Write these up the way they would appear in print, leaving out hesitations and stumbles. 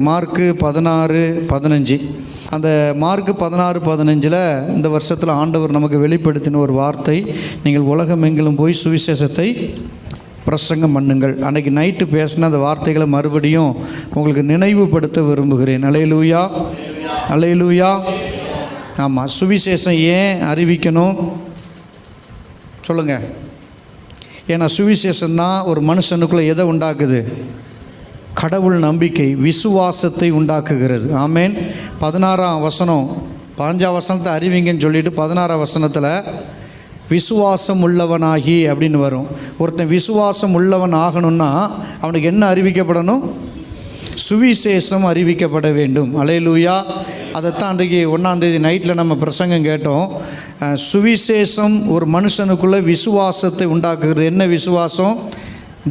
Mark 16:15. அந்த mark 16:15 இந்த வருஷத்தில் ஆண்டவர் நமக்கு வெளிப்படுத்தின ஒரு வார்த்தை, நீங்கள் உலகமெங்கிலும் போய் சுவிசேஷத்தை பிரசங்கம் பண்ணுங்கள். அன்றைக்கி நைட்டு பேசின அந்த வார்த்தைகளை மறுபடியும் உங்களுக்கு நினைவுபடுத்த விரும்புகிறேன். அல்லேலூயா, அல்லேலூயா. ஆமாம், சுவிசேஷம் ஏன் அறிவிக்கணும் சொல்லுங்கள். ஏன்னா சுவிசேஷம்தான் ஒரு மனுஷனுக்குள்ளே எதை உண்டாக்குது? கடவுள் நம்பிக்கை, விசுவாசத்தை உண்டாக்குகிறது. ஆமேன். 16ஆம் வசனம், 15ஆம் வசனத்தை அறிவிங்கன்னு சொல்லிட்டு 16ஆம் வசனத்தில் விசுவாசம் உள்ளவனாகி அப்படின்னு வரும். ஒருத்தன் விசுவாசம் உள்ளவன் ஆகணும்னா அவனுக்கு என்ன அறிவிக்கப்படணும்? சுவிசேஷம் அறிவிக்கப்பட வேண்டும். அல்லேலூயா. அதைத்தான் அன்றைக்கி 1ஆம் தேதி நைட்டில் நம்ம பிரசங்கம் கேட்டோம். சுவிசேஷம் ஒரு மனுஷனுக்குள்ளே விசுவாசத்தை உண்டாக்குகிறது. என்ன விசுவாசம்?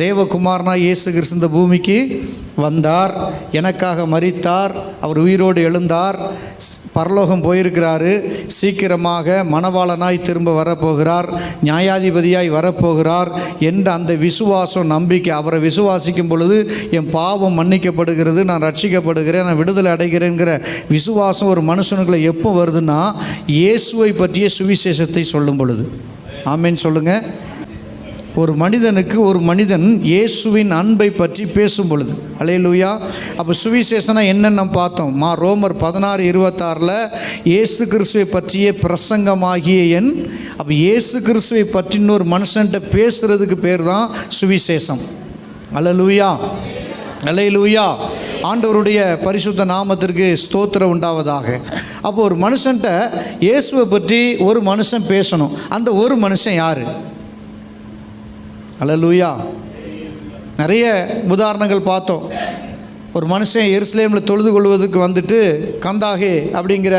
தேவகுமாரனா இயேசு கிறிஸ்து இந்த பூமிக்கு வந்தார், எனக்காக மரித்தார், அவர் உயிரோடு எழுந்தார், பரலோகம் போயிருக்கிறாரு, சீக்கிரமாக மணவாளனாய் திரும்ப வரப்போகிறார், நியாயாதிபதியாய் வரப்போகிறார் என்ற அந்த விசுவாசம், நம்பிக்கை, அவரை விசுவாசிக்கும் பொழுது என் பாவம் மன்னிக்கப்படுகிறது, நான் ரட்சிக்கப்படுகிறேன், நான் விடுதலை அடைகிறேங்கிற விசுவாசம் ஒரு மனுஷனுக்குள்ள எப்போ வருதுன்னா இயேசுவை பற்றிய சுவிசேஷத்தை சொல்லும் பொழுது. ஆமேன் சொல்லுங்கள். ஒரு மனிதனுக்கு ஒரு மனிதன் இயேசுவின் அன்பை பற்றி பேசும் பொழுது. அல்லேலூயா. அப்போ சுவிசேஷனா என்னன்னு நம்ம பார்த்தோம். ரோமர் 16:26 இயேசு கிறிஸ்துவை பற்றிய பிரசங்கமாகிய அப்போ இயேசு கிறிஸ்துவை பற்றின ஒரு மனுஷன்ட்ட பேசுகிறதுக்கு பேர் தான் சுவிசேஷம். அல்லேலூயா, அல்லேலூயா. ஆண்டவருடைய பரிசுத்த நாமத்திற்கு ஸ்தோத்திரம் உண்டாவதாக. அப்போ ஒரு மனுஷன்ட்ட இயேசுவை பற்றி ஒரு மனுஷன் பேசணும். அந்த ஒரு மனுஷன் யார்? அல்லேலூயா. நிறைய உதாரணங்கள் பார்த்தோம். ஒரு மனுஷன் எருசலேமில் தொழுது கொள்வதற்கு வந்துட்டு கந்தாகே அப்படிங்கிற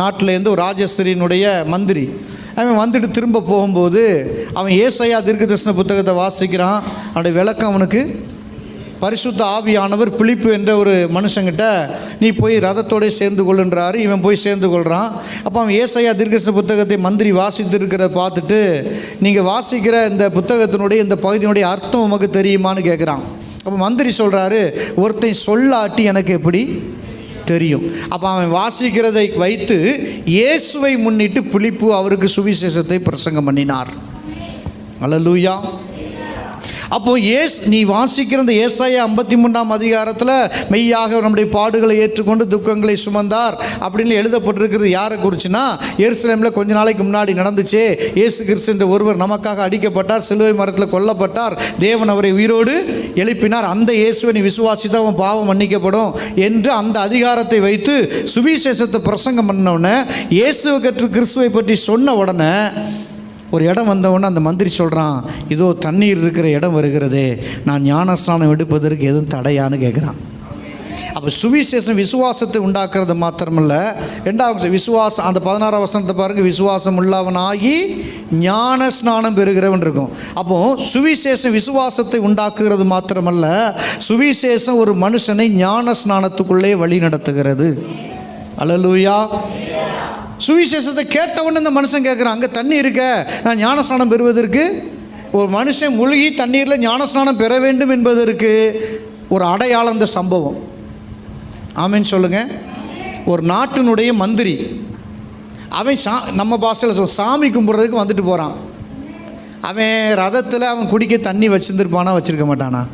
நாட்டிலேருந்து ஒரு ராஜஸ்திரியினுடைய மந்திரி, அவன் வந்துட்டு திரும்ப போகும்போது அவன் ஏசாயா தீர்க்கதரிசன புத்தகத்தை வாசிக்கிறான். அவனுடைய விளக்கம் அவனுக்கு பரிசுத்த ஆவியானவர் பிலிப்பு என்ற ஒரு மனுஷங்கிட்ட நீ போய் ரதத்தோடு சேர்ந்து கொள்ளுன்றாரு. இவன் போய் சேர்ந்து கொள்கிறான். அப்போ அவன் ஏசாயா தீர்க்கதரிசன புத்தகத்தை மந்திரி வாசித்திருக்கிறத பார்த்துட்டு, நீங்கள் வாசிக்கிற இந்த புத்தகத்தினுடைய இந்த பகுதியினுடைய அர்த்தம் உமக்கு தெரியுமான்னு கேட்குறான். அப்போ மந்திரி சொல்கிறாரு, ஒருத்தன் சொல்லாட்டி எனக்கு எப்படி தெரியும்? அப்போ அவன் வாசிக்கிறதை வைத்து இயேசுவை முன்னிட்டு பிலிப்பு அவருக்கு சுவிசேஷத்தை பிரசங்கம் பண்ணினார். அல்லேலூயா. அப்போது நீ வாசிக்கிற இந்த ஏசாயா 53ஆம் அதிகாரத்தில் மெய்யாக நம்முடைய பாடுகளை ஏற்றுக்கொண்டு துக்கங்களை சுமந்தார் அப்படின்னு எழுதப்பட்டிருக்கிறது யாரை குறிச்சுன்னா, எருசலேமில் கொஞ்ச நாளைக்கு முன்னாடி நடந்துச்சு. இயேசு கிறிஸ்து என்ற ஒருவர் நமக்காக அடிக்கப்பட்டார், சிலுவை மரத்தில் கொல்லப்பட்டார், தேவன் அவரை உயிரோடு எழுப்பினார், அந்த இயேசுவை நீ விசுவாசித்து அவன் பாவம் மன்னிக்கப்படும் என்று அந்த அதிகாரத்தை வைத்து சுவிசேஷத்தை பிரசங்கம் பண்ணவுடனே, இயேசுவை கற்று கிறிஸ்துவை பற்றி சொன்ன உடனே ஒரு இடம் வந்தவுடனே அந்த மந்திரி சொல்கிறான், இதோ தண்ணீர் இருக்கிற இடம் வருகிறதே, நான் ஞானஸ்நானம் எடுப்பதற்கு எதுவும் தடையான்னு கேட்குறான். அப்போ சுவிசேஷம் விசுவாசத்தை உண்டாக்குறது மாத்திரமல்ல, ரெண்டாவது விசுவாசம். அந்த 16ஆம் வசனத்தை பாருங்கள், விசுவாசம் உள்ளவனாகி ஞான ஸ்நானம் பெறுகிறவன் இருக்கும். அப்போது சுவிசேஷம் விசுவாசத்தை உண்டாக்குகிறது மாத்திரமல்ல, சுவிசேஷம் ஒரு மனுஷனை ஞான ஸ்நானத்துக்குள்ளே வழி நடத்துகிறது. அல்லேலூயா. சுவிசேஷத்தை கேட்டவுடனே இந்த மனுஷன் கேட்குறான், அங்கே தண்ணி இருக்க, நான் ஞானஸ்நானம் பெறுவதற்கு, ஒரு மனுஷன் முழுகி தண்ணீரில் ஞானஸ்நானம் பெற வேண்டும் என்பதற்கு ஒரு அடையாளம் இந்த சம்பவம். ஆமேன்னு சொல்லுங்கள். ஒரு நாட்டினுடைய மந்திரி, அவன் நம்ம பாஷையில் சாமி கும்பிட்றதுக்கு வந்துட்டு போகிறான். அவன் ரதத்தில் அவன் குடிக்க தண்ணி வச்சுருந்துருப்பானா, வச்சுருக்க மாட்டானா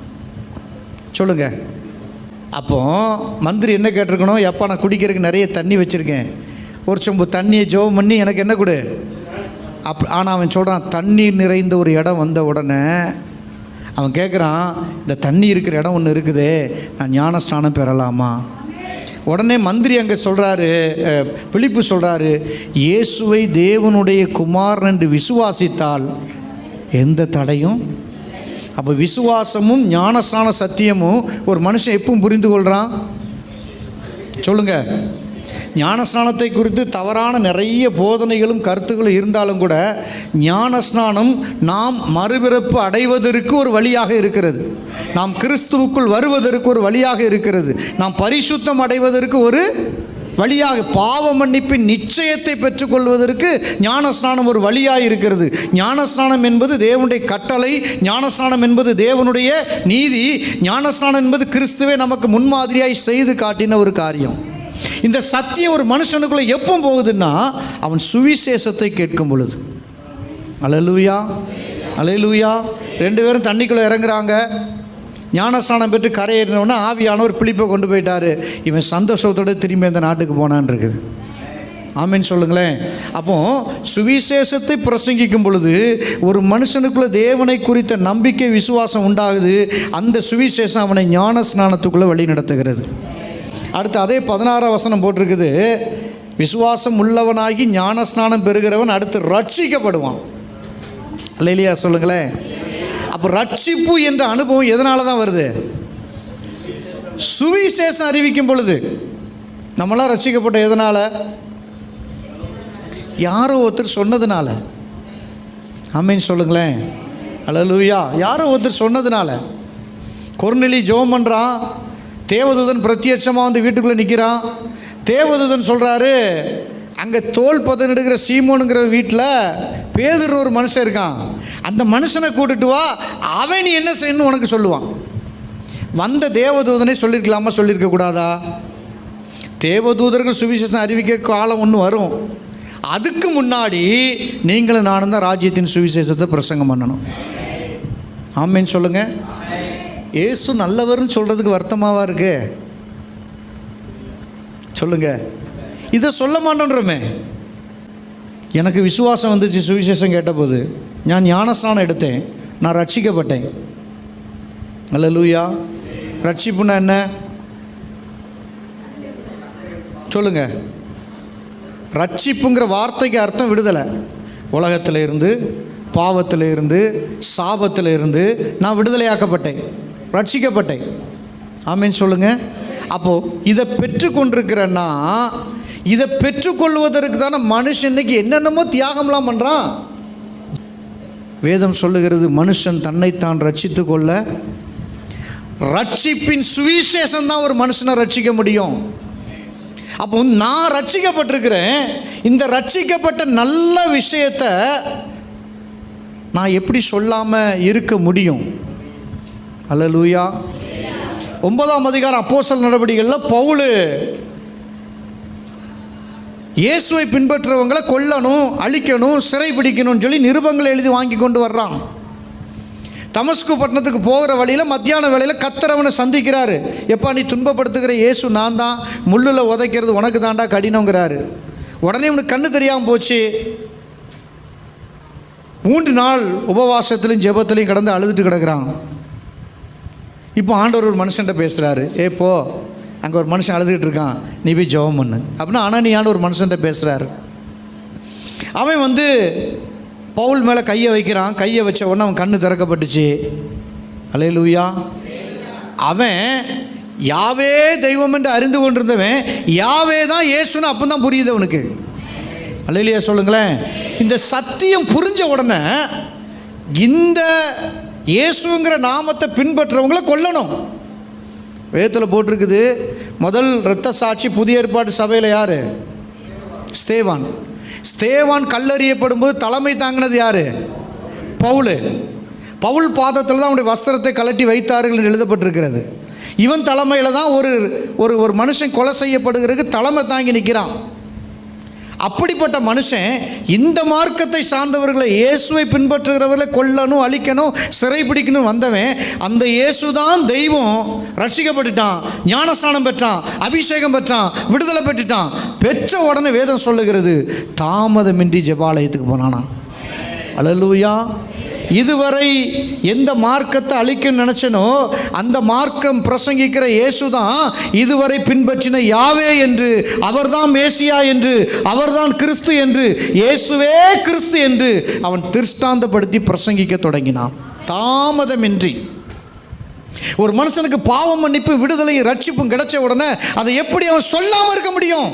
சொல்லுங்கள். அப்போது மந்திரி என்ன கேட்டிருக்கணும்? எப்போ நான் குடிக்கிறதுக்கு நிறைய தண்ணி வச்சுருக்கேன், ஒரு சொம்பு தண்ணியை ஜெபம் பண்ணி எனக்கு என்ன கொடு. ஆனால் அவன் சொல்கிறான், தண்ணீர் நிறைந்த ஒரு இடம் வந்த உடனே அவன் கேட்குறான், இந்த தண்ணி இருக்கிற இடம் ஒன்று இருக்குதே, நான் ஞானஸ்நானம் பெறலாமா? உடனே மந்திரி அங்கே சொல்கிறாரு, பிலிப்பு சொல்கிறாரு, இயேசுவை தேவனுடைய குமாரன் என்று விசுவாசித்தால் எந்த தடையும். அப்போ விசுவாசமும் ஞானஸ்நான சத்தியமும் ஒரு மனுஷன் எப்பவும் புரிந்து கொள்கிறான் சொல்லுங்கள். ஞானஸ்நானத்தை குறித்து தவறான நிறைய போதனைகளும் கருத்துக்களும் இருந்தாலும் கூட, ஞானஸ்நானம் நாம் மறுபிறப்பு அடைவதற்கு ஒரு வழியாக இருக்கிறது, நாம் கிறிஸ்துவுக்குள் வருவதற்கு ஒரு வழியாக இருக்கிறது, நாம் பரிசுத்தம் அடைவதற்கு ஒரு வழியாக பாவ மன்னிப்பின் நிச்சயத்தை பெற்றுக்கொள்வதற்கு ஞானஸ்நானம் ஒரு வழியாக இருக்கிறது. ஞானஸ்நானம் என்பது தேவனுடைய கட்டளை, ஞானஸ்நானம் என்பது தேவனுடைய நீதி, ஞானஸ்நானம் என்பது கிறிஸ்துவே நமக்கு முன்மாதிரியாய் செய்து காட்டின ஒரு காரியம். இந்த சத்தியம் ஒரு மனுஷனுக்குள்ளே எப்போ போகுதுன்னா அவன் சுவிசேஷத்தை கேட்கும் பொழுது. அல்லேலூயா, அல்லேலூயா. 2 பேரும் தண்ணிக்குள்ளே இறங்குறாங்க. ஞானஸ்நானம் பெற்று கரையேறினோன்னா ஆவியானவர் பிலிப்பை கொண்டு போயிட்டார். இவன் சந்தோஷத்தோடு திரும்பி அந்த நாட்டுக்கு போனான் இருக்குது. ஆமீன் சொல்லுங்களேன். அப்போ சுவிசேஷத்தை பிரசங்கிக்கும் பொழுது ஒரு மனுஷனுக்குள்ளே தேவனை குறித்த நம்பிக்கை விசுவாசம் உண்டாகுது. அந்த சுவிசேஷம் அவனை ஞானஸ்நானத்துக்குள்ளே வழி நடத்துகிறது. அடுத்து அதே 16ஆம் வசனம் போட்டிருக்குது, விசுவாசம் உள்ளவனாகி ஞானஸ்நானம் பெறுகிறவன் அடுத்து ரட்சிக்கப்படுவான். அல்லேலூயா சொல்லுங்களேன். அப்போ ரட்சிப்பு என்ற அனுபவம் எதனால தான் வருது? சுவிசேஷம் அறிவிக்கும் பொழுது. நம்மளாம் ரட்சிக்கப்பட்ட எதனால்? யாரோ ஒருத்தர் சொன்னதுனால. ஆமீன் சொல்லுங்களேன். அல்லேலூயா. யாரோ ஒருத்தர் சொன்னதுனால. கொர்நேலி ஜெபம் பண்ணுறான், தேவதூதன் பிரத்யட்சமாக வந்து வீட்டுக்குள்ளே நிற்கிறான். தேவதூதன் சொல்கிறாரு, அங்கே தோல் பதனிடுகிற சீமோனுங்கிற வீட்டில் பேதுரு ஒரு மனுஷன் இருக்கான், அந்த மனுஷனை கூட்டிட்டு வா, அவன் நீ என்ன செய்யணும்னு உனக்கு சொல்லுவான். வந்த தேவதூதனை சொல்லியிருக்கலாமா, சொல்லியிருக்க கூடாதா? தேவதூதர்கள் சுவிசேஷம் அறிவிக்க காலம் ஒன்று வரும். அதுக்கு முன்னாடி நீங்களும் நானும் தான் ராஜ்யத்தின் சுவிசேஷத்தை பிரசங்கம் பண்ணணும். ஆமீன் சொல்லுங்கள். ஏசு நல்லவர்னு சொல்கிறதுக்கு வருத்தமாவா இருக்கு? சொல்லுங்கள். இதை சொல்ல மாட்டோன்றமே. எனக்கு விசுவாசம் வந்துச்சு சுவிசேஷம் கேட்டபோது. நான் ஞானஸ்நானம் எடுத்தேன், நான் ரட்சிக்கப்பட்டேன். அல்லேலூயா. ரட்சிப்புன்னா என்ன சொல்லுங்கள்? ரட்சிப்புங்கிற வார்த்தைக்கு அர்த்தம் விடுதலை. உலகத்தில் இருந்து, பாவத்தில் இருந்து, சாபத்தில் இருந்து நான் விடுதலையாக்கப்பட்டேன், ரட்சிக்கப்பட்டேன். ஆமீன் சொல்லுங்கள். அப்போது இதை பெற்றுக்கொண்டிருக்கிறேன்னா, இதை பெற்றுக்கொள்வதற்கு தானே மனுஷன் இன்னைக்கு என்னென்னமோ தியாகம்லாம் பண்ணுறான். வேதம் சொல்லுகிறது, மனுஷன் தன்னைத்தான் ரட்சித்து கொள்ள ரட்சிப்பின் சுவிசேஷம் தான் ஒரு மனுஷனை ரட்சிக்க முடியும். அப்போ நான் ரட்சிக்கப்பட்டிருக்கிறேன், இந்த ரட்சிக்கப்பட்ட நல்ல விஷயத்தை நான் எப்படி சொல்லாமல் இருக்க முடியும்? அல்லேலூயா. 9ஆம் அதிகாரம் அப்போஸ்தலர் நடவடிக்கைகளில் பவுல் இயேசுவை பின்பற்றுறவங்களை கொல்லணும், அழிக்கணும், சிறை பிடிக்கணும்னு சொல்லி நிருபங்களை எழுதி வாங்கி கொண்டு வர்றான். தமஸ்கு பட்டணத்துக்கு போகிற வழியில் மத்தியான வேளையில் கத்தரவனை சந்திக்கிறாரு. எப்பா நீ துன்பப்படுத்துகிற இயேசு நான் தான், முள்ளில் உதைக்கிறது உனக்கு தாண்டா கடினங்கிறாரு. உடனே இவனுக்கு கண்ணு தெரியாமல் போச்சு. 3 நாள் உபவாசத்துலையும் ஜெபத்துலையும் கடந்து அழுதுட்டு கிடக்கிறான். இப்போ ஆண்டவர் ஒரு மனுஷன்ட்ட பேசுகிறாரு, ஏப்போ அங்கே ஒரு மனுஷன் அழுதுகிட்டு இருக்கான், நீ போய் ஜெபம் பண்ணு அப்படின்னா. ஆனால் நீ ஒரு மனுஷன்ட்ட பேசுகிறாரு. அவன் வந்து பவுல் மேலே கையை வைக்கிறான். கையை வச்ச உடனே அவன் கண்ணு திறக்கப்பட்டுச்சு. அல்லேலூயா. அவன் யாவே தெய்வம் என்று அறிந்து கொண்டிருந்தவன் யாவே தான் இயேசுன்னு அப்போ தான் புரியுது அவனுக்கு. அல்லேலூயா சொல்லுங்களேன். இந்த சத்தியம் புரிஞ்ச உடனே இந்த இயேசுங்கிற நாமத்தை பின்பற்றவங்களை கொல்லணும். வேதத்தில் போட்டிருக்குது, முதல் இரத்த சாட்சி புதிய ஏற்பாட்டு சபையில் யார்? ஸ்தேவான். ஸ்தேவான் கல்லறியப்படும் போது தலைமை தாங்கினது யார்? பவுல். பவுல் பாதத்தில் தான் அவனுடைய வஸ்திரத்தை கலட்டி வைத்தார்கள் என்று எழுதப்பட்டிருக்கிறது. இவன் தலைமையில் தான் ஒரு மனுஷன் கொலை செய்யப்படுகிறதுக்கு தலைமை தாங்கி நிற்கிறான். அப்படிப்பட்ட மனுஷன் இந்த மார்க்கத்தை சார்ந்தவர்களை, இயேசுவை பின்பற்றுகிறவர்களை கொல்லணும், அழிக்கணும், சிறை பிடிக்கணும் வந்தவன், அந்த இயேசு தான் தெய்வம். ரட்சிக்கப்பட்டுட்டான், ஞானஸ்நானம் பெற்றான், அபிஷேகம் பெற்றான், விடுதலை பெற்றுட்டான். பெற்ற உடனே வேதம் சொல்லுகிறது, தாமதமின்றி ஜெபாலயத்துக்கு போனானா. அல்லேலூயா. இதுவரை எந்த மார்க்கத்தை அழிக்கணும்னு நினச்சனோ அந்த மார்க்கம் பிரசங்கிக்கிற இயேசு தான் இதுவரை பின்பற்றின யாவே என்று, அவர்தான் மேசியா என்று, அவர்தான் கிறிஸ்து என்று, இயேசுவே கிறிஸ்து என்று அவன் திருஷ்டாந்தப்படுத்தி பிரசங்கிக்க தொடங்கினான். தாமதமின்றி. ஒரு மனுஷனுக்கு பாவம் மன்னிப்பு, விடுதலையும் ரட்சிப்பும் கிடைச்ச உடனே அதை எப்படி அவன் சொல்லாமல் இருக்க முடியும்?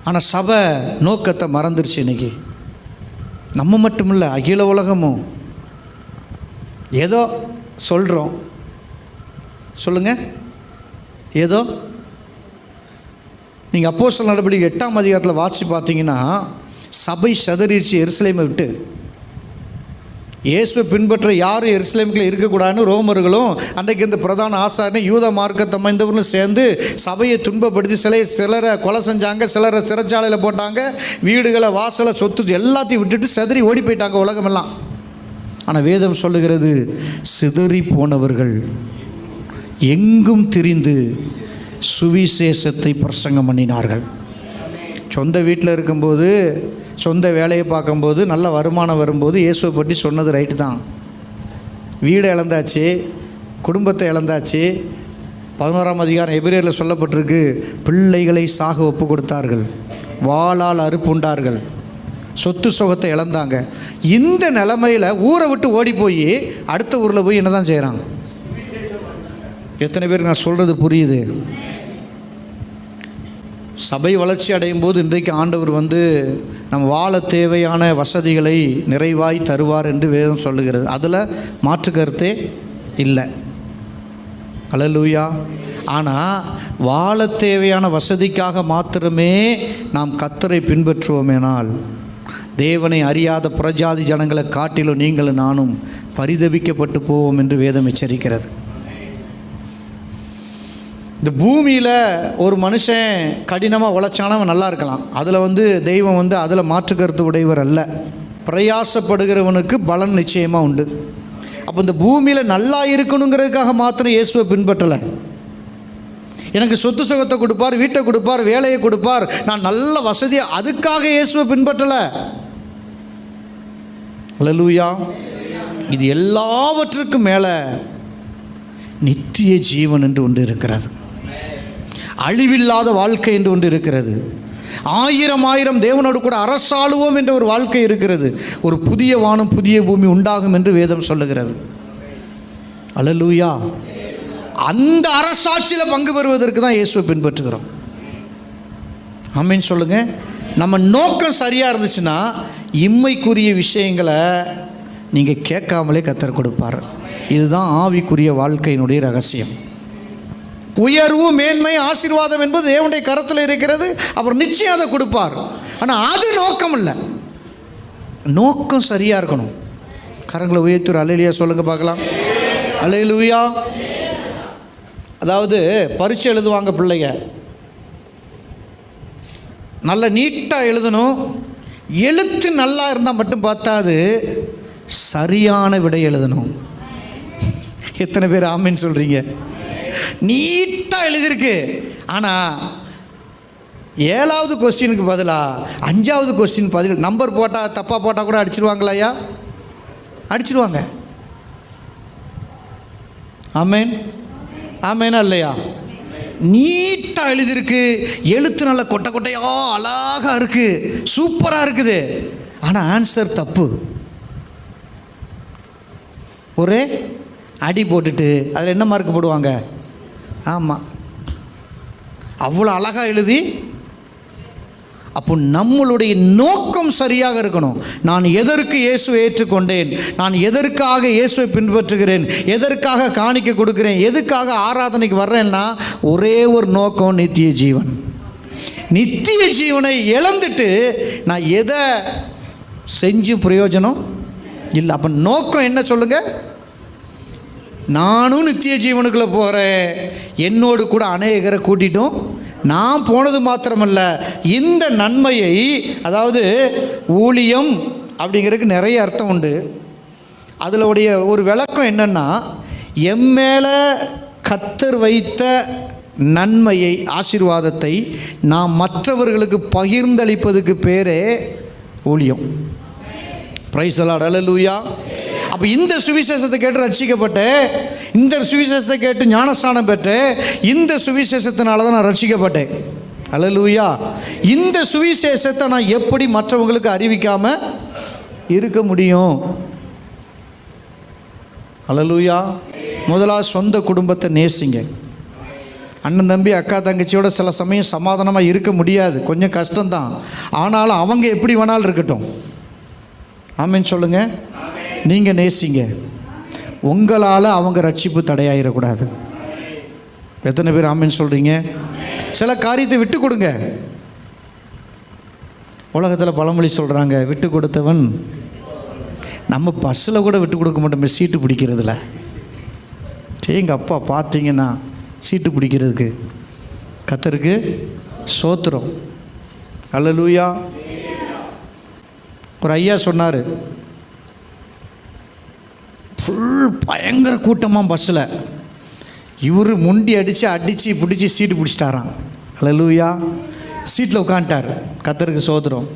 ஆனால் சபை நோக்கத்தை மறந்துருச்சு. இன்னைக்கு நம்ம மட்டும் இல்லை, அகில உலகமும் ஏதோ சொல்கிறோம். சொல்லுங்கள், ஏதோ நீங்கள் அப்போஸ்தலர் நடவடிக்கை 8ஆம் அதிகாரத்தில் வாசித்து பார்த்தீங்கன்னா, சபை சதறிச்சு எருசலேமை விட்டு. இயேசுவை பின்பற்ற யாரும் எருசலேமுக்குள்ள இருக்கக்கூடாதுன்னு ரோமர்களும் அன்றைக்கு இந்த பிரதான ஆசாரியனை யூத மார்க்கத்தை அமைந்தவர்களும் சேர்ந்து சபையை துன்பப்படுத்தி சிலரை கொலை செஞ்சாங்க, சிலரை சிறைச்சாலையில் போட்டாங்க, வீடுகளை வாசலை சொத்து எல்லாத்தையும் விட்டுட்டு சிதறி ஓடி போயிட்டாங்க உலகமெல்லாம். ஆனால் வேதம் சொல்லுகிறது, சிதறி போனவர்கள் எங்கும் திரிந்து சுவிசேஷத்தை பிரசங்கம் பண்ணினார்கள். சொந்த வீட்டில் இருக்கும்போது, சொந்த வேலையை பார்க்கும்போது, நல்ல வருமானம் வரும்போது இயேசுவை பற்றி சொன்னது ரைட்டு தான். வீடை இழந்தாச்சு, குடும்பத்தை இழந்தாச்சு. 11ஆம் அதிகாரம் எபிரேயரில் சொல்லப்பட்டிருக்கு, பிள்ளைகளை சாக ஒப்பு கொடுத்தார்கள், வாளால் அறுப்புண்டார்கள், சொத்து சுகத்தை இழந்தாங்க. இந்த நிலைமையில் ஊரை விட்டு ஓடி போய் அடுத்த ஊரில் போய் என்ன தான் செய்கிறாங்க? எத்தனை பேருக்கு நான் சொல்கிறது புரியுது? சபை வளர்ச்சி அடையும் போது இன்றைக்கு ஆண்டவர் நம்ம வாழ தேவையான வசதிகளை நிறைவாய் தருவார் என்று வேதம் சொல்லுகிறது. அதில் மாற்று கருத்தே இல்லை. அல்லேலூயா. ஆனால் வாழ தேவையான வசதிக்காக மாத்திரமே நாம் கர்த்தரை பின்பற்றுவோமேனால், தேவனை அறியாத புறஜாதி ஜனங்களை காட்டிலும் நீங்களும் நானும் பரிதபிக்கப்பட்டு போவோம் என்று வேதம் எச்சரிக்கிறது. இந்த பூமியில் ஒரு மனுஷன் கடினமாக உழைச்சானா அவன் நல்லா இருக்கலாம். அதில் தெய்வம் அதில் மாற்று கருத்து உடையவர் அல்ல. பிரயாசப்படுகிறவனுக்கு பலன் நிச்சயமாக உண்டு. அப்போ இந்த பூமியில் நல்லா இருக்கணுங்கிறதுக்காக மாத்திரம் இயேசுவை பின்பற்றலை. எனக்கு சொத்து சுகத்தை கொடுப்பார், வீட்டை கொடுப்பார், வேலையை கொடுப்பார், நான் நல்ல வசதியாக, அதுக்காக இயேசுவை பின்பற்றலை. அல்லேலூயா. இது எல்லாவற்றுக்கும் மேலே நித்திய ஜீவன் என்று ஒன்று இருக்கிறது. அழிவில்லாத வாழ்க்கை என்று ஒன்று இருக்கிறது. 1000 தேவனோடு கூட அரசாளுவோம் என்ற ஒரு வாழ்க்கை இருக்கிறது. ஒரு புதிய வானம் புதிய பூமி உண்டாகும் என்று வேதம் சொல்லுகிறது. அல்லேலூயா. அந்த அரசாட்சியில் பங்கு பெறுவதற்கு தான் இயேசுவை பின்பற்றுகிறோம். ஆமென் சொல்லுங்க. நம்ம நோக்கம் சரியாக இருந்துச்சுன்னா இம்மைக்குரிய விஷயங்களை நீங்கள் கேட்காமலே கர்த்தர் கொடுப்பார். இதுதான் ஆவிக்குரிய வாழ்க்கையினுடைய ரகசியம். உயர்வு, மேன்மை, ஆசீர்வாதம் என்பது தேவனுடைய கரத்தில் இருக்கிறது. அவர் நிச்சயம் அதை கொடுப்பார். ஆனால் அது நோக்கம் இல்லை. நோக்கம் சரியாக இருக்கணும். கரங்களை உயர்த்தி அல்லேலூயா சொல்லுங்க பார்க்கலாம். அல்லேலூயா. அதாவது பரீட்சை எழுதுவாங்க பிள்ளைங்க, நல்ல நீட்டாக எழுதணும். எழுத்து நல்லா இருந்தால் மட்டும் பார்த்தாது, சரியான விடை எழுதணும். எத்தனை பேர் ஆமென் சொல்கிறீங்க? நீட்டாக எழுதியிருக்கு, ஆனால் 7வது கொஸ்டினுக்கு பதிலாக 5வது கொஸ்டின் பதில் நம்பர் போட்டால், தப்பாக போட்டால் கூட அடிச்சிருவாங்களா? ஐயா அடிச்சிருவாங்க. ஆமென் ஆமெனா இல்லையா? நீட்டாக எழுதியிருக்கு, எழுத்து நல்ல கொட்டை கொட்டையாக அழகாக இருக்குது, சூப்பராக இருக்குது, ஆனால் ஆன்சர் தப்பு. ஒரே அடி போட்டுட்டு அதில் என்ன மார்க் போடுவாங்க? ஆமாம், அவ்வளோ அழகாக எழுதி. அப்போ நம்மளுடைய நோக்கம் சரியாக இருக்கணும். நான் எதற்கு இயேசுவை ஏற்றுக்கொண்டேன், நான் எதற்காக இயேசுவை பின்பற்றுகிறேன், எதற்காக காணிக்கை கொடுக்கிறேன், எதுக்காக ஆராதனைக்கு வர்றேன்னா ஒரே ஒரு நோக்கம், நித்திய ஜீவன். நித்திய ஜீவனை இழந்துட்டு நான் எதை செஞ்சு பிரயோஜனம் இல்லை. அப்போ நோக்கம் என்ன சொல்லுங்கள்? நானும் நித்திய ஜீவனுக்குள்ளே போகிறேன், என்னோடு கூட அநேகரை கூட்டிட்டும் நான் போனது மாத்திரமல்ல, இந்த நன்மையை, அதாவது ஊழியம் அப்படிங்கிறதுக்கு நிறைய அர்த்தம் உண்டு. அதில் உடைய ஒரு விளக்கம் என்னென்னா, எம்மேலே கர்த்தர் வைத்த நன்மையை, ஆசீர்வாதத்தை நாம் மற்றவர்களுக்கு பகிர்ந்தளிப்பதுக்கு பேரே ஊழியம். Praise the Lord. அல்லேலூயா. அப்போ இந்த சுவிசேஷத்தை கேட்டு ரட்சிக்கப்பட்டேன், இந்த சுவிசேஷத்தை கேட்டு ஞானஸ்நானம் பெற்றேன், இந்த சுவிசேஷத்தினால தான் நான் ரட்சிக்கப்பட்டேன். அல்லேலூயா. இந்த சுவிசேஷத்தை நான் எப்படி மற்றவங்களுக்கு அறிவிக்காமல் இருக்க முடியும்? அல்லேலூயா. முதலாவது சொந்த குடும்பத்தை நேசிங்க. அண்ணன் தம்பி அக்கா தங்கச்சியோட சில சமயம் சமாதானமாக இருக்க முடியாது, கொஞ்சம் கஷ்டம்தான். ஆனாலும் அவங்க எப்படி வேணாலும் இருக்கட்டும். ஆமென் சொல்லுங்கள். நீங்கள் நேசிங்க. உங்களால் அவங்க ரட்சிப்பு தடையாயிடக்கூடாது. எத்தனை பேர் ஆமென் சொல்கிறீங்க? சில காரியத்தை விட்டு கொடுங்க. உலகத்தில் பழமொழி சொல்கிறாங்க, விட்டு கொடுத்தவன். நம்ம பஸ்ஸில் கூட விட்டு கொடுக்க மாட்டோம் சீட்டு பிடிக்கிறதுல. எங்கள் அப்பா பார்த்தீங்கன்னா சீட்டு பிடிக்கிறதுக்கு. கர்த்தருக்கு ஸ்தோத்திரம். அல்லேலூயா. ஒரு ஐயா சொன்னார், ஃபுல் பயங்கர கூட்டமாக பஸ்ஸில். இவர் முண்டி அடித்து பிடிச்சி சீட்டு பிடிச்சிட்டாராம். அல்லேலூயா. சீட்டில் உட்காந்துட்டார். கர்த்தருக்கு ஸ்தோத்திரம்.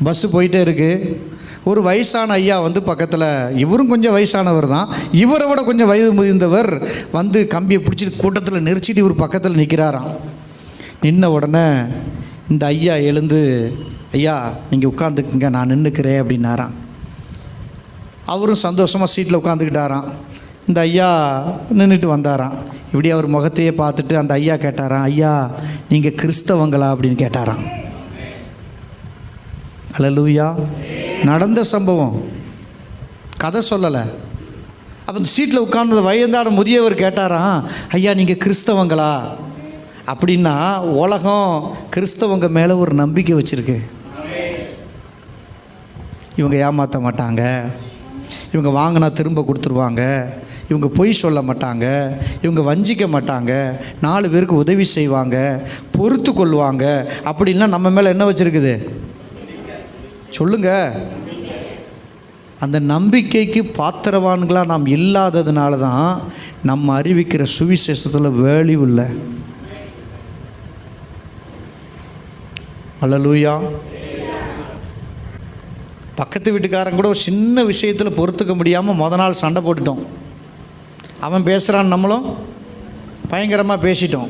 பஸ்ஸு போயிட்டே இருக்குது. ஒரு வயசான ஐயா வந்து பக்கத்தில், இவரும் கொஞ்சம் வயசானவர் தான், இவரை விட கொஞ்சம் வயது முதிர்ந்தவர் வந்து கம்பியை பிடிச்சிட்டு கூட்டத்தில் நெரிச்சிட்டு இவர் பக்கத்தில் நிற்கிறாராம். நின்ன உடனே இந்த ஐயா எழுந்து, ஐயா நீங்கள் உட்காந்துக்குங்க, நான் நின்றுக்கிறேன் அப்படின்னாராம். அவரும் சந்தோஷமாக சீட்டில் உட்காந்துக்கிட்டாராம். இந்த ஐயா நின்றுட்டு வந்தாராம். இப்படி அவர் முகத்தையே பார்த்துட்டு அந்த ஐயா கேட்டாராம், ஐயா நீங்கள் கிறிஸ்தவங்களா அப்படின்னு கேட்டாராம். அல்லேலூயா. நடந்த சம்பவம், கதை சொல்லலை. அப்போ இந்த சீட்டில் உட்கார்ந்த வயதான முதியவர் கேட்டாராம், ஐயா நீங்கள் கிறிஸ்தவங்களா அப்படின்னா. உலகம் கிறிஸ்தவங்க மேலே ஒரு நம்பிக்கை வச்சுருக்கு. இவங்க ஏமாற்ற மாட்டாங்க, இவங்க வாங்கினா திரும்ப கொடுத்துருவாங்க, இவங்க பொய் சொல்ல மாட்டாங்க, இவங்க வஞ்சிக்க மாட்டாங்க, 4 பேருக்கு உதவி செய்வாங்க, பொறுத்து கொள்வாங்க அப்படின்னா நம்ம மேலே என்ன வச்சுருக்குது சொல்லுங்க. அந்த நம்பிக்கைக்கு பாத்திரவான்களாக நாம் இல்லாததுனால தான் நம்ம அறிவிக்கிற சுவிசேஷத்தில் வேல்யூ இல்லை. அல்லேலூயா. பக்கத்து வீட்டுக்காரன் கூட ஒரு சின்ன விஷயத்தில் பொறுத்துக்க முடியாமல் முத நாள் சண்டை போட்டுட்டோம். அவன் பேசுகிறான், நம்மளும் பயங்கரமாக பேசிட்டோம்.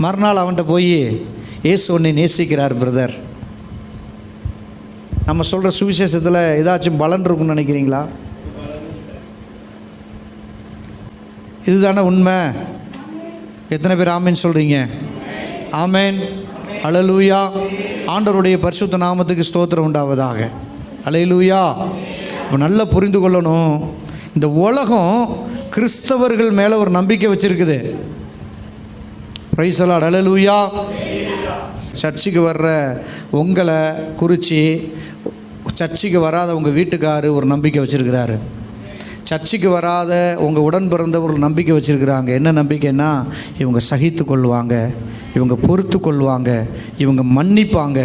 மறுநாள் அவன்கிட்ட போய், இயேசு உன்னை நேசிக்கிறார் பிரதர், நம்ம சொல்கிற சுவிசேஷத்தில் ஏதாச்சும் பலன் இருக்குன்னு நினைக்கிறீங்களா? இதுதானே உண்மை? எத்தனை பேர் ஆமேன் சொல்கிறீங்க? ஆமேன். அல்லேலூயா. ஆண்டவருடைய பரிசுத்த நாமத்துக்கு ஸ்தோத்திரம் உண்டாவதாக. அல்லேலூயா. இப்போ நல்லா புரிந்து கொள்ளணும், இந்த உலகம் கிறிஸ்தவர்கள் மேலே ஒரு நம்பிக்கை வச்சுருக்குது. Price the Lord. அல்லேலூயா. சர்ச்சுக்கு வர்ற உங்களை குறித்து சர்ச்சுக்கு வராத உங்கள் வீட்டுக்காரர் ஒரு நம்பிக்கை வச்சுருக்கிறாரு. சர்ச்சுக்கு வராத உங்கள் உடன் பிறந்தவர் ஒரு நம்பிக்கை வச்சுருக்கிறாங்க. என்ன நம்பிக்கைன்னா, இவங்க சகித்து கொள்வாங்க, இவங்க பொறுத்து கொள்வாங்க, இவங்க மன்னிப்பாங்க,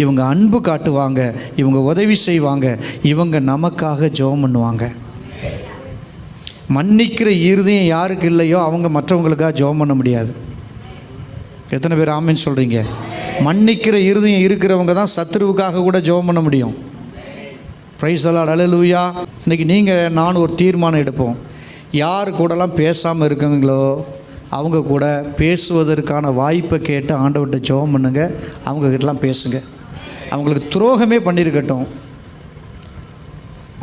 இவங்க அன்பு காட்டுவாங்க, இவங்க உதவி செய்வாங்க, இவங்க நமக்காக ஜெபம் பண்ணுவாங்க. மன்னிக்கிற இருதயம் யாருக்கு இல்லையோ அவங்க மற்றவங்களுக்காக ஜெபம் பண்ண முடியாது. எத்தனை பேர் ஆமேன்னு சொல்கிறீங்க? மன்னிக்கிற இருதயம் இருக்கிறவங்க தான் சத்துருவுக்காக கூட ஜெபம் பண்ண முடியும். Praise the Lord. அல்லேலூயா. இன்றைக்கி நீங்கள் நான் ஒரு தீர்மானம் எடுப்போம். யார் கூடலாம் பேசாமல் இருக்காங்களோ அவங்க கூட பேசுவதற்கான வாய்ப்பை கேட்டு ஆண்டவர்கிட்ட ஜெபம் பண்ணுங்க. அவங்கக்கிட்டலாம் பேசுங்க. அவங்களுக்கு துரோகமே பண்ணியிருக்கட்டும்,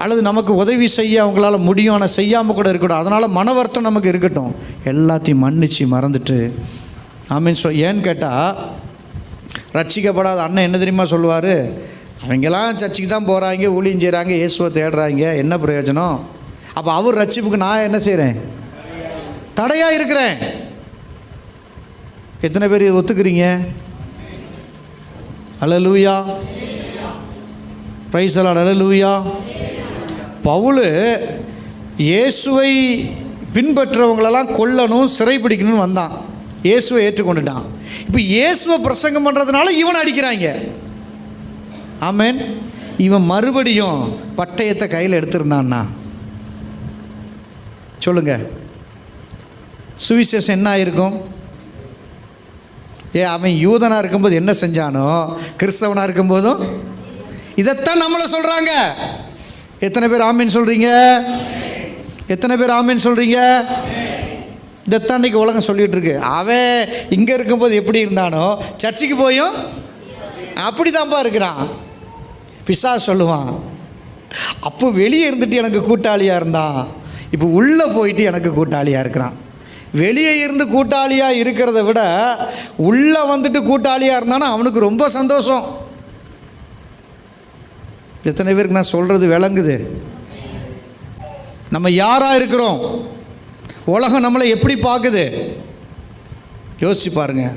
அல்லது நமக்கு உதவி செய்ய அவங்களால முடியும் ஆனால் செய்யாமல் கூட இருக்கட்டும், அதனால் மன வருத்தம் நமக்கு இருக்கட்டும், எல்லாத்தையும் மன்னிச்சு மறந்துட்டு ஆமீன் ஏன்னு கேட்டால், ரட்சிக்கப்படாத அண்ணன் என்ன தெரியுமா சொல்லுவார்? அவங்கெல்லாம் சர்ச்சுக்கு தான் போகிறாங்க, ஊழியம் செய்கிறாங்க, இயேசுவை தேடுறாங்க, என்ன பிரயோஜனம்? அப்போ அவர் ரட்சிப்புக்கு நான் என்ன செய்கிறேன்? தடையாக இருக்கிறேன். எத்தனை பேர் இதை ஒத்துக்கிறீங்க? அல்லேலூயா. Praise the Lord. அல்லேலூயா. பவுல் இயேசுவை பின்பற்றவங்களெல்லாம் கொல்லணும், சிறைப்பிடிக்கணும்னு வந்தான். இயேசுவை ஏற்றுக்கொண்டுட்டான். இப்போ இயேசுவை பிரசங்கம் பண்ணுறதுனால இவனை அடிக்கிறாங்க. ஆமேன். இவன் மறுபடியும் பட்டயத்தை கையில் எடுத்திருந்தான்னா சொல்லுங்க, சுவிசேஷம் என்ன ஆயிருக்கும்? அவன் யூதனாக இருக்கும்போது என்ன செஞ்சானோ கிறிஸ்தவனாக இருக்கும்போதும் இதைத்தான் நம்மளை சொல்கிறாங்க. எத்தனை பேர் ஆமீன் சொல்கிறீங்க? எத்தனை பேர் ஆமீன் சொல்கிறீங்க? இதைத்தான் இன்றைக்கி உலகம் சொல்லிகிட்டு இருக்கு. அவன் இங்கே இருக்கும்போது எப்படி இருந்தானோ சர்ச்சுக்கு போயும் அப்படி தான்ப்பா இருக்கிறான். பிசாசு சொல்லுவான், அப்போ வெளியே இருந்துட்டு எனக்கு கூட்டாளியாக இருந்தான், இப்போ உள்ளே போயிட்டு எனக்கு கூட்டாளியாக இருக்கிறான். வெளியே இருந்து கூட்டாளியாக இருக்கிறத விட உள்ளே வந்துட்டு கூட்டாளியாக இருந்தானா அவனுக்கு ரொம்ப சந்தோஷம். எத்தனை பேருக்கு நான் சொல்கிறது விளங்குது? நம்ம யாராக இருக்கிறோம், உலகம் நம்மளை எப்படி பார்க்குது? யோசிச்சு பாருங்கள்.